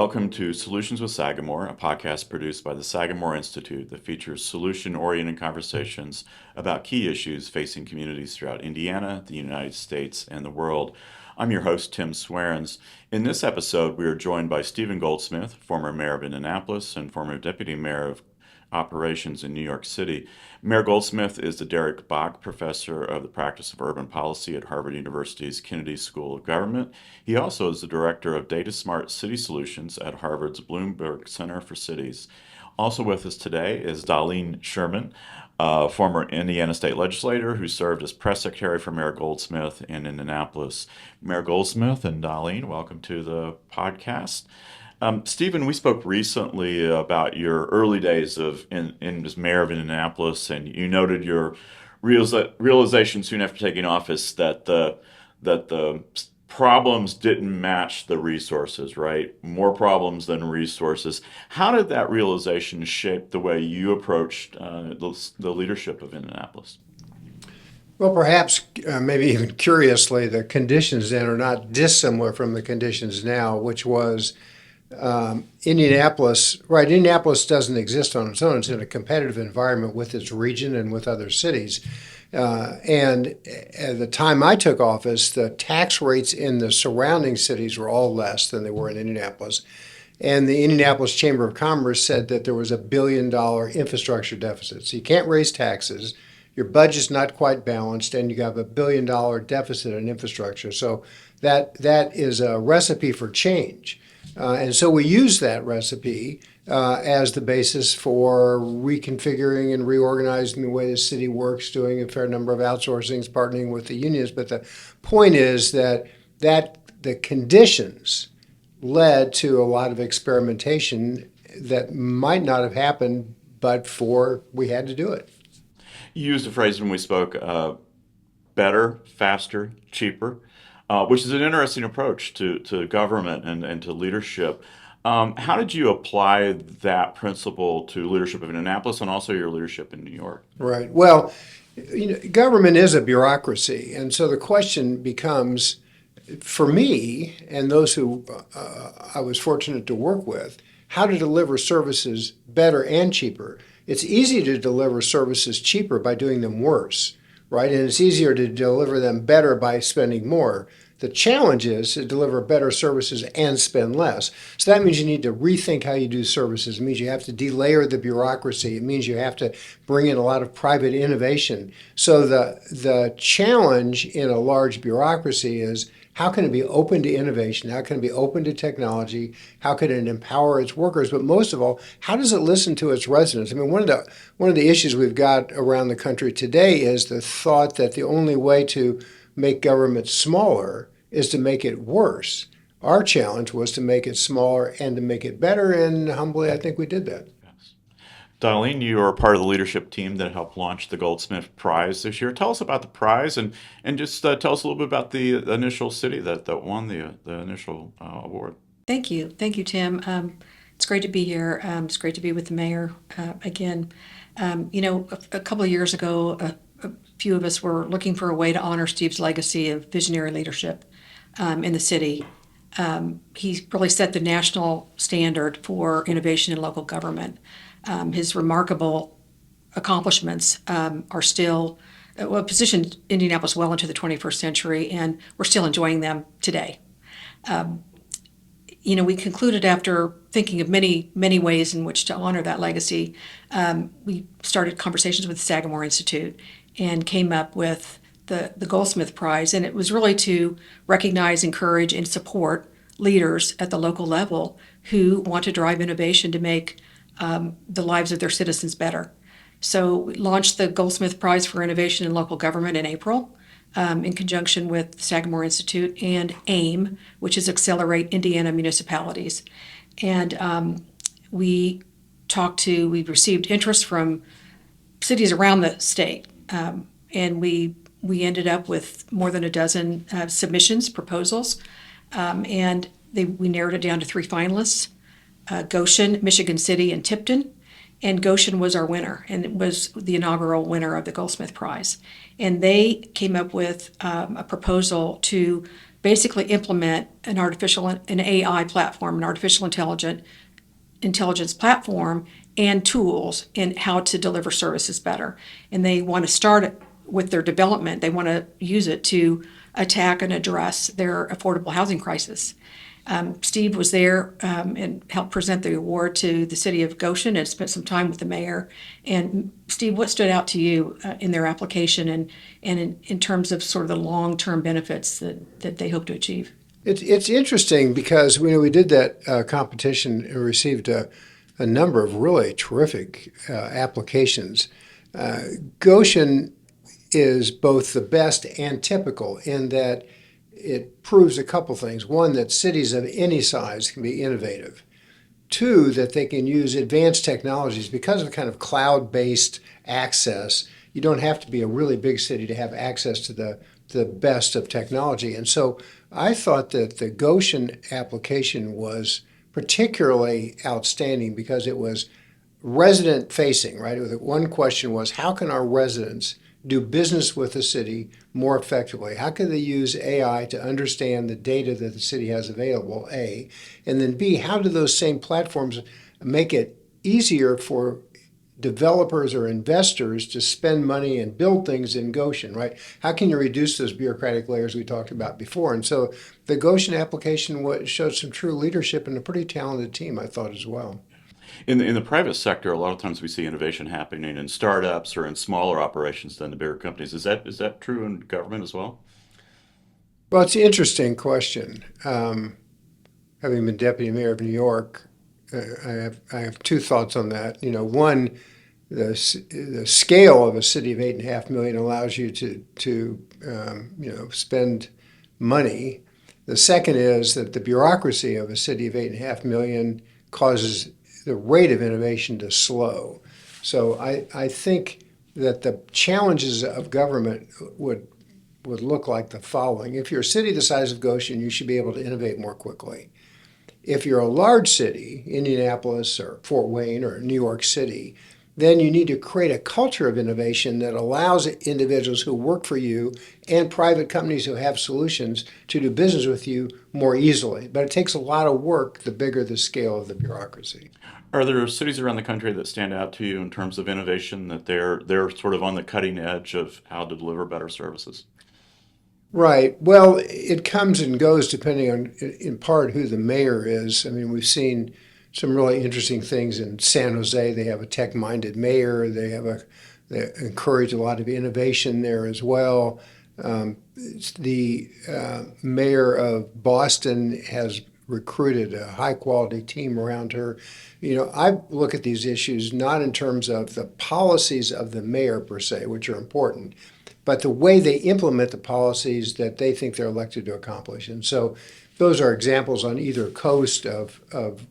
Welcome to Solutions with Sagamore, a podcast produced by the Sagamore Institute that features solution-oriented conversations about key issues facing communities throughout Indiana, the United States, and the world. I'm your host, Tim Swearens. In this episode, we are joined by Stephen Goldsmith, former mayor of Indianapolis and former deputy mayor of operations in New York City. Mayor Goldsmith is the Derek Bach Professor of the Practice of Urban Policy at Harvard University's Kennedy School of Government. He also is the Director of Data Smart City Solutions at Harvard's Bloomberg Center for Cities. Also with us today is Darlene Sherman, a former Indiana state legislator who served as press secretary for Mayor Goldsmith in Indianapolis. Mayor Goldsmith and Darlene, welcome to the podcast. Stephen, we spoke recently about your early days as mayor of Indianapolis, and you noted your realization soon after taking office that the problems didn't match the resources, right? More problems than resources. How did that realization shape the way you approached the leadership of Indianapolis? Well, perhaps, maybe even curiously, the conditions then are not dissimilar from the conditions now, which was Indianapolis, right? Indianapolis doesn't exist on its own. It's in a competitive environment with its region and with other cities. And at the time I took office, the tax rates in the surrounding cities were all less than they were in Indianapolis. And the Indianapolis Chamber of Commerce said that there was $1 billion infrastructure deficit. So you can't raise taxes, your budget's not quite balanced, and you have $1 billion deficit in infrastructure. So that is a recipe for change. And so we use that recipe as the basis for reconfiguring and reorganizing the way the city works, doing a fair number of outsourcings, partnering with the unions. But the point is that the conditions led to a lot of experimentation that might not have happened but for we had to do it. You used a phrase when we spoke, better, faster, cheaper. Which is an interesting approach to government and to leadership. How did you apply that principle to leadership of Indianapolis and also your leadership in New York? Right. Well, government is a bureaucracy. And so the question becomes, for me and those who I was fortunate to work with, how to deliver services better and cheaper. It's easy to deliver services cheaper by doing them worse. Right? And it's easier to deliver them better by spending more. The challenge is to deliver better services and spend less. So that means you need to rethink how you do services. It means you have to delayer the bureaucracy. It means you have to bring in a lot of private innovation. So the challenge in a large bureaucracy is how can it be open to innovation? How can it be open to technology? How can it empower its workers? But most of all, how does it listen to its residents? I mean, one of the issues we've got around the country today is the thought that the only way to make government smaller is to make it worse. Our challenge was to make it smaller and to make it better, and humbly, I think we did that. Darlene, you are part of the leadership team that helped launch the Goldsmith Prize this year. Tell us about the prize and just tell us a little bit about the initial city that won the initial award. Thank you. Thank you, Tim. It's great to be here. It's great to be with the mayor again. A couple of years ago, a few of us were looking for a way to honor Steve's legacy of visionary leadership in the city. He really set the national standard for innovation in local government. His remarkable accomplishments are still positioned Indianapolis well into the 21st century, and we're still enjoying them today. We concluded after thinking of many, many ways in which to honor that legacy, we started conversations with the Sagamore Institute and came up with the Goldsmith Prize, and it was really to recognize, encourage, and support leaders at the local level who want to drive innovation to make the lives of their citizens better. So we launched the Goldsmith Prize for Innovation in Local Government in April in conjunction with the Sagamore Institute and AIM, which is Accelerate Indiana Municipalities. And we received interest from cities around the state, and we ended up with more than a dozen submissions, proposals, and we narrowed it down to 3 finalists. Goshen, Michigan City, and Tipton. And Goshen was our winner, and it was the inaugural winner of the Goldsmith Prize. And they came up with a proposal to basically implement an AI platform, an artificial intelligence platform, and tools in how to deliver services better. And they want to start with their development. They want to use it to attack and address their affordable housing crisis. Steve was there and helped present the award to the city of Goshen and spent some time with the mayor. And Steve, what stood out to you in their application and in terms of sort of the long-term benefits that they hope to achieve? It's interesting because we did that competition and received a number of really terrific applications. Goshen is both the best and typical in that it proves a couple things. One, that cities of any size can be innovative. Two, that they can use advanced technologies because of kind of cloud-based access. You don't have to be a really big city to have access to the best of technology. And so I thought that the Goshen application was particularly outstanding because it was resident facing, right? One question was, how can our residents do business with the city more effectively? How can they use AI to understand the data that the city has available, A? And then B, how do those same platforms make it easier for developers or investors to spend money and build things in Goshen, right? How can you reduce those bureaucratic layers we talked about before? And so the Goshen application showed some true leadership and a pretty talented team, I thought, as well. In the private sector, a lot of times we see innovation happening in startups or in smaller operations than the bigger companies. Is that true in government as well? Well, it's an interesting question. Having been deputy mayor of New York, I have two thoughts on that. One, the scale of a city of 8.5 million allows you to spend money. The second is that the bureaucracy of a city of 8.5 million causes the rate of innovation to slow. So I think that the challenges of government would look like the following. If you're a city the size of Goshen, you should be able to innovate more quickly. If you're a large city, Indianapolis or Fort Wayne or New York City, then you need to create a culture of innovation that allows individuals who work for you and private companies who have solutions to do business with you more easily. But it takes a lot of work the bigger the scale of the bureaucracy. Are there cities around the country that stand out to you in terms of innovation, that they're sort of on the cutting edge of how to deliver better services? Right. Well, it comes and goes depending on, in part, who the mayor is. I mean, we've seen some really interesting things in San Jose. They have a tech-minded mayor. They encourage a lot of innovation there as well. The mayor of Boston has recruited a high-quality team around her. I look at these issues not in terms of the policies of the mayor per se, which are important, but the way they implement the policies that they think they're elected to accomplish. And so those are examples on either coast of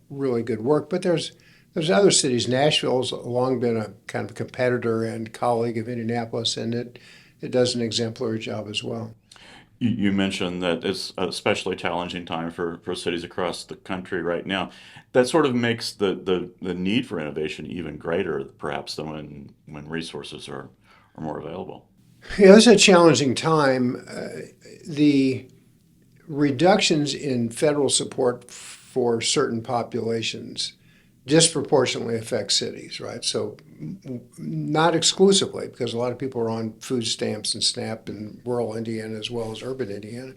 really good work. But there's other cities. Nashville's long been a kind of competitor and colleague of Indianapolis, and it does an exemplary job as well. You mentioned that it's an especially challenging time for cities across the country right now. That sort of makes the need for innovation even greater, perhaps, than when resources are more available. Yeah, it's a challenging time. The reductions in federal support for certain populations disproportionately affect cities, right? So not exclusively, because a lot of people are on food stamps and SNAP in rural Indiana as well as urban Indiana.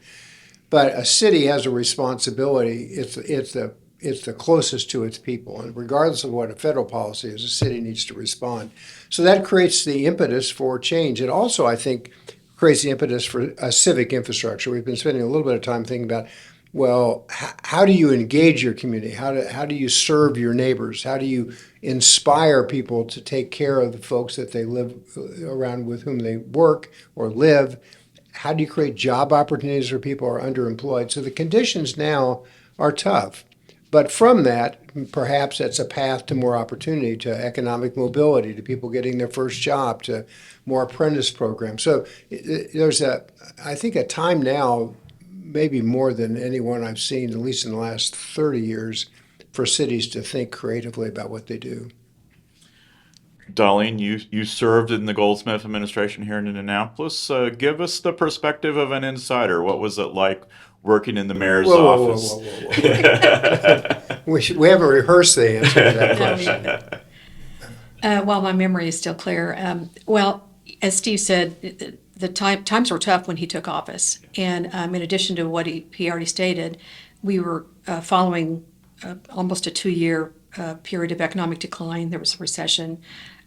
But a city has a responsibility. It's the closest to its people. And regardless of what a federal policy is, a city needs to respond. So that creates the impetus for change. It also, I think, creates the impetus for a civic infrastructure. We've been spending a little bit of time thinking about, well, how do you engage your community? How do you serve your neighbors? How do you inspire people to take care of the folks that they live around with whom they work or live? How do you create job opportunities for people who are underemployed? So the conditions now are tough. But from that, perhaps that's a path to more opportunity, to economic mobility, to people getting their first job, to more apprentice programs. So there's I think a time now, maybe more than anyone I've seen, at least in the last 30 years, for cities to think creatively about what they do. Darlene, you served in the Goldsmith administration here in Indianapolis. Give us the perspective of an insider. What was it like working in the mayor's Whoa, whoa, whoa, office. whoa, whoa, whoa. We haven't rehearsed the answer to that No, question. Well, my memory is still clear. Well, as Steve said, the times were tough when he took office. And in addition to what he already stated, we were following almost a 2-year period of economic decline. There was a recession.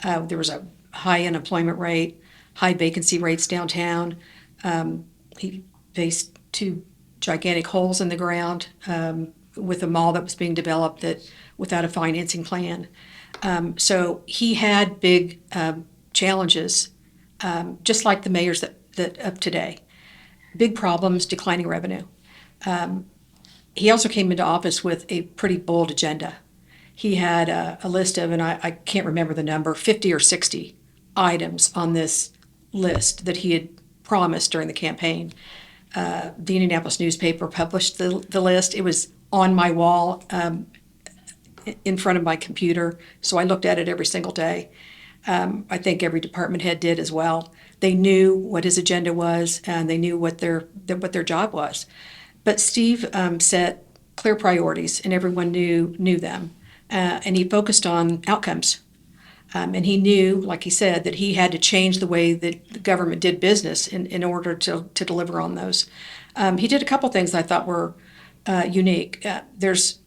There was a high unemployment rate, high vacancy rates downtown. He faced two gigantic holes in the ground with a mall that was being developed that without a financing plan. So he had big challenges, just like the mayors that of today. Big problems, declining revenue. He also came into office with a pretty bold agenda. He had a list of, and I can't remember the number, 50 or 60 items on this list that he had promised during the campaign. The Indianapolis newspaper published the list. It was on my wall in front of my computer, so I looked at it every single day. I think every department head did as well. They knew what his agenda was, and they knew what their job was. But Steve set clear priorities, and everyone knew them. And he focused on outcomes. And he knew, like he said, that he had to change the way that the government did business in order to deliver on those. He did a couple things I thought were unique. There's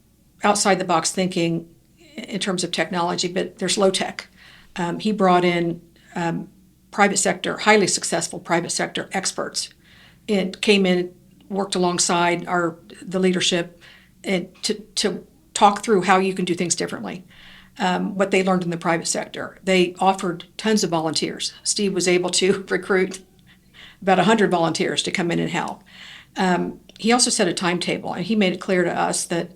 outside the box thinking in terms of technology, but there's low tech. He brought in private sector, highly successful private sector experts. It came in, worked alongside the leadership, and to talk through how you can do things differently. What they learned in the private sector. They offered tons of volunteers. Steve was able to recruit about 100 volunteers to come in and help. He also set a timetable, and he made it clear to us that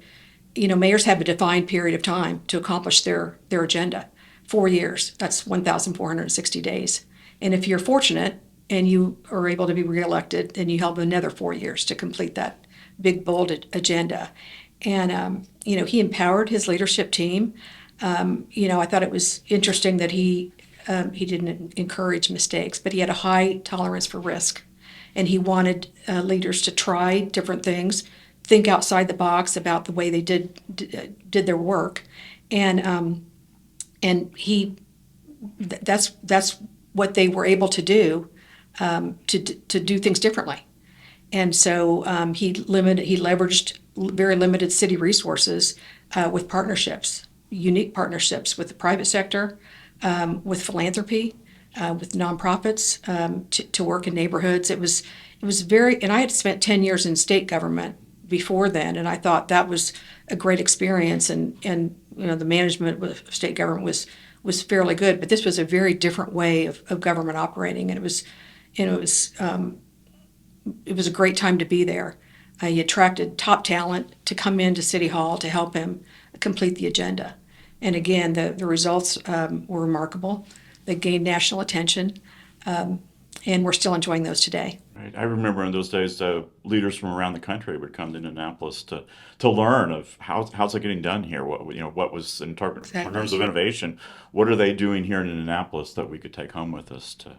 mayors have a defined period of time to accomplish their agenda. 4 years, that's 1,460 days. And if you're fortunate and you are able to be reelected, then you have another 4 years to complete that big, bold agenda. And, he empowered his leadership team. I thought it was interesting that he didn't encourage mistakes, but he had a high tolerance for risk. And he wanted leaders to try different things, think outside the box about the way they did their work. And that's what they were able to do, to do things differently. And so he leveraged very limited city resources with partnerships, unique partnerships with the private sector, with philanthropy, with nonprofits, to work in neighborhoods. It was very, and I had spent 10 years in state government before then, and I thought that was a great experience. And the management of state government was fairly good, but this was a very different way of government operating, and it was a great time to be there. He attracted top talent to come into City Hall to help him complete the agenda. And again, the results were remarkable. They gained national attention, and we're still enjoying those today. Right. I remember in those days, leaders from around the country would come to Indianapolis to learn of how's it getting done here. What was in terms of innovation, what are they doing here in Indianapolis that we could take home with us to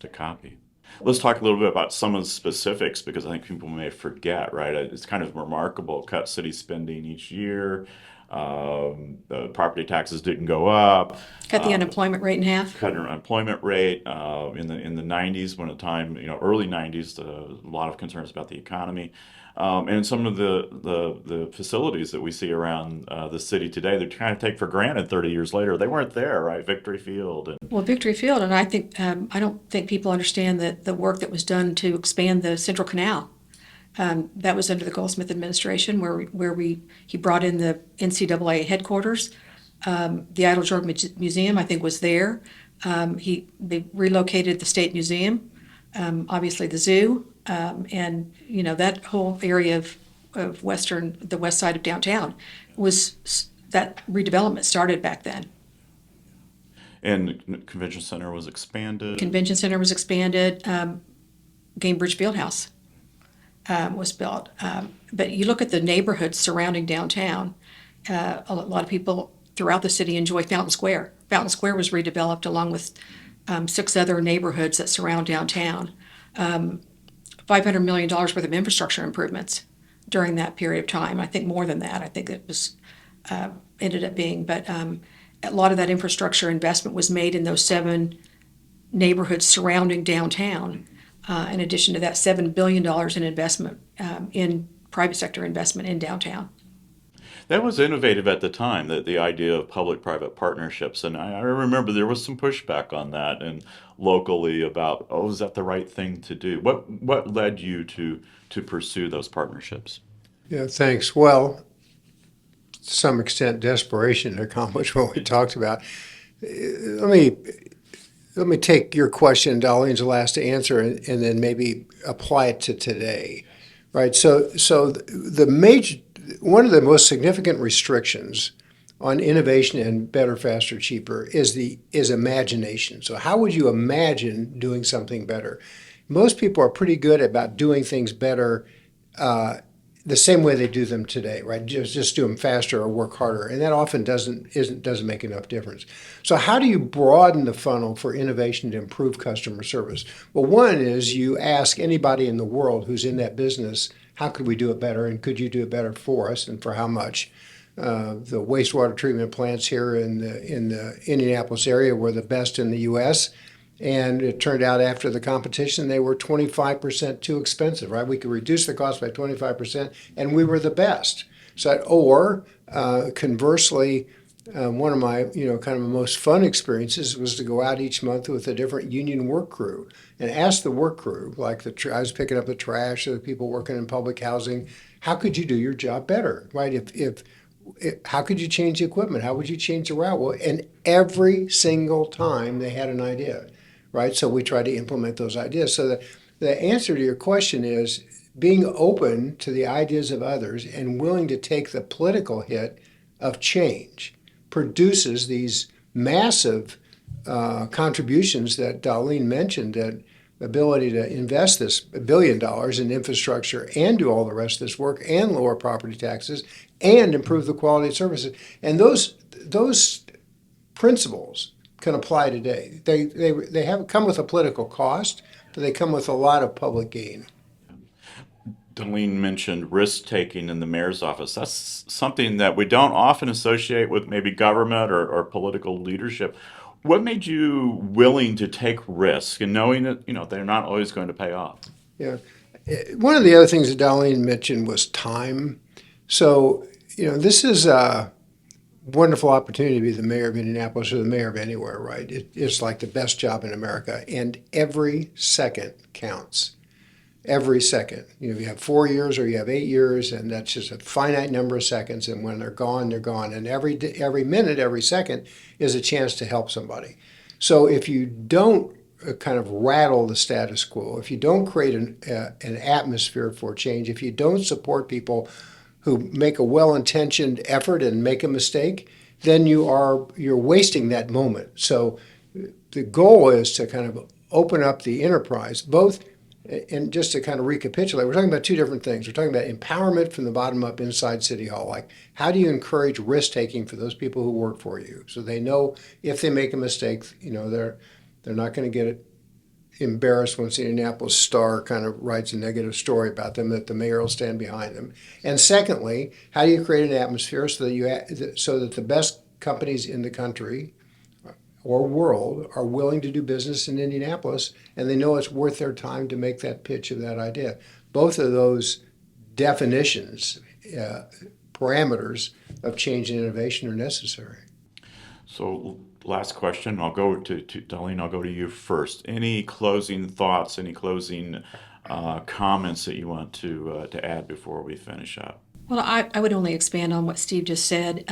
copy. Let's talk a little bit about some of the specifics, because I think people may forget, right? It's kind of remarkable. Cut city spending each year. The property taxes didn't go up. Cut the unemployment rate in half. Cut our unemployment rate in the 90s, when early 90s, a lot of concerns about the economy. And some of the facilities that we see around the city today, they're kind of take for granted 30 years later. They weren't there, right? Victory Field. Victory Field, and I think I don't think people understand that the work that was done to expand the Central Canal. That was under the Goldsmith administration, where he brought in the NCAA headquarters. The Idle George Museum, I think, was there. They relocated the State Museum, obviously the zoo. And that whole area of the west side of downtown that redevelopment started back then. And the convention center was expanded. Gainbridge Fieldhouse was built. But you look at the neighborhoods surrounding downtown. A lot of people throughout the city enjoy Fountain Square. Fountain Square was redeveloped along with 6 other neighborhoods that surround downtown. $500 million worth of infrastructure improvements during that period of time. I think more than that. I think it was ended up being, but a lot of that infrastructure investment was made in those 7 neighborhoods surrounding downtown. In addition to that, $7 billion in investment in private sector investment in downtown. That was innovative at the time, that the idea of public-private partnerships, and I remember there was some pushback on that and locally about, oh, is that the right thing to do? What led you to pursue those partnerships? Yeah, thanks. Well, to some extent, desperation to accomplish what we talked about. Let me take your question, Darlene's last answer, and then maybe apply it to today, right? So one of the most significant restrictions on innovation and better, faster, cheaper is imagination. So how would you imagine doing something better? Most people are pretty good about doing things better the same way they do them today, right? Just do them faster or work harder, and that often doesn't make enough difference. So how do you broaden the funnel for innovation to improve customer service? Well, one is you ask anybody in the world who's in that business, how could we do it better, and could you do it better for us, and for how much? The wastewater treatment plants here in the Indianapolis area were the best in the U.S., and it turned out after the competition, they were 25% too expensive, right? We could reduce the cost by 25%, and we were the best. Conversely, one of my, kind of most fun experiences was to go out each month with a different union work crew and ask the work crew, like I was picking up the trash or the people working in public housing, how could you do your job better, right? How could you change the equipment? How would you change the route? Well, and every single time they had an idea. Right, so we try to implement those ideas. So the answer to your question is being open to the ideas of others and willing to take the political hit of change produces these massive contributions that Darlene mentioned, that ability to invest this $1 billion in infrastructure and do all the rest of this work and lower property taxes and improve the quality of services. And those principles can apply today. They have come with a political cost, but they come with a lot of public gain. Darlene mentioned risk-taking in the mayor's office. That's something that we don't often associate with maybe government or political leadership. What made you willing to take risk and knowing that they're not always going to pay off? Yeah, one of the other things that Darlene mentioned was time. So this is a wonderful opportunity to be the mayor of Indianapolis or the mayor of anywhere, right? It's like the best job in America, and every second counts. Every second. You have 4 years or you have 8 years, and that's just a finite number of seconds, and when they're gone, they're gone. And every minute, every second is a chance to help somebody. So if you don't kind of rattle the status quo, if you don't create an atmosphere for change, if you don't support people who make a well-intentioned effort and make a mistake, then you're wasting that moment. So the goal is to kind of open up the enterprise, both, and just to kind of recapitulate, we're talking about 2 different things. We're talking about empowerment from the bottom up inside City Hall. Like, how do you encourage risk-taking for those people who work for you, so they know if they make a mistake, they're not going to get it embarrassed once the Indianapolis Star kind of writes a negative story about them, that the mayor will stand behind them. And secondly, how do you create an atmosphere so that the best companies in the country or world are willing to do business in Indianapolis, and they know it's worth their time to make that pitch of that idea? Both of those definitions, parameters of change and innovation are necessary. So last question, I'll go to Darlene, I'll go to you first. Any closing thoughts, any closing comments that you want to add before we finish up? Well, I would only expand on what Steve just said.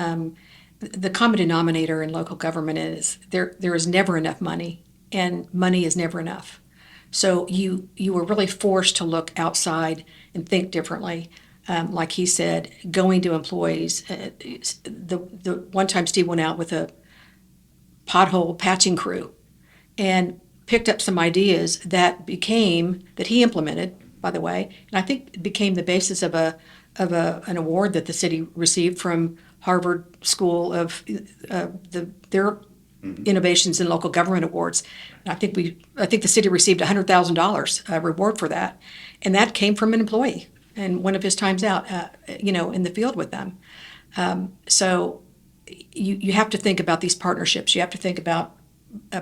The common denominator in local government is there is never enough money, and money is never enough. So you were really forced to look outside and think differently. Like he said, going to employees. The one time Steve went out with a pothole patching crew and picked up some ideas that he implemented, by the way, and I think it became the basis of an award that the city received from Harvard School of their innovations in local government awards. And I think the city received $100,000 reward for that, and that came from an employee and one of his times out, in the field with them. So you have to think about these partnerships. You have to think about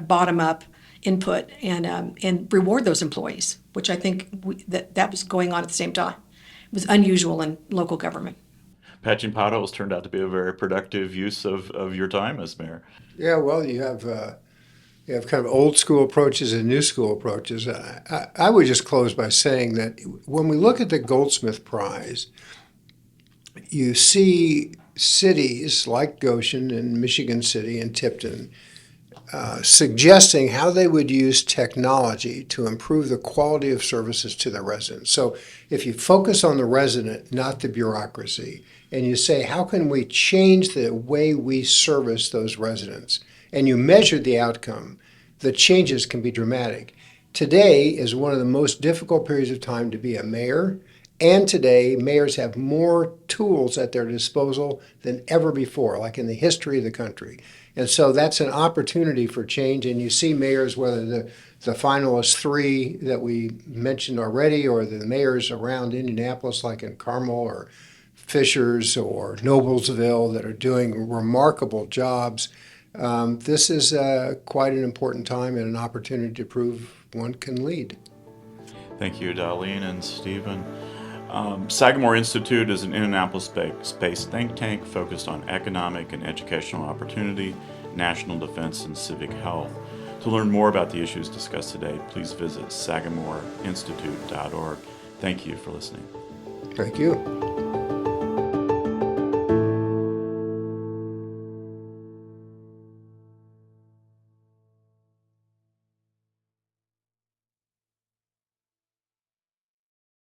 bottom up input and reward those employees, which I think that was going on at the same time. It was unusual in local government. Patching potholes turned out to be a very productive use of your time as mayor. Yeah, well, you have kind of old school approaches and new school approaches. I would just close by saying that when we look at the Goldsmith Prize, you see cities like Goshen and Michigan City and Tipton suggesting how they would use technology to improve the quality of services to their residents. So if you focus on the resident, not the bureaucracy, and you say, how can we change the way we service those residents, and you measure the outcome, the changes can be dramatic. Today is one of the most difficult periods of time to be a mayor, and today mayors have more tools at their disposal than ever before, like in the history of the country. And so that's an opportunity for change, and you see mayors, whether the finalist three that we mentioned already, or the mayors around Indianapolis, like in Carmel or Fishers or Noblesville, that are doing remarkable jobs. This is quite an important time and an opportunity to prove one can lead. Thank you, Darlene and Stephen. Sagamore Institute is an Indianapolis-based think tank focused on economic and educational opportunity, national defense, and civic health. To learn more about the issues discussed today, please visit sagamoreinstitute.org. Thank you for listening. Thank you.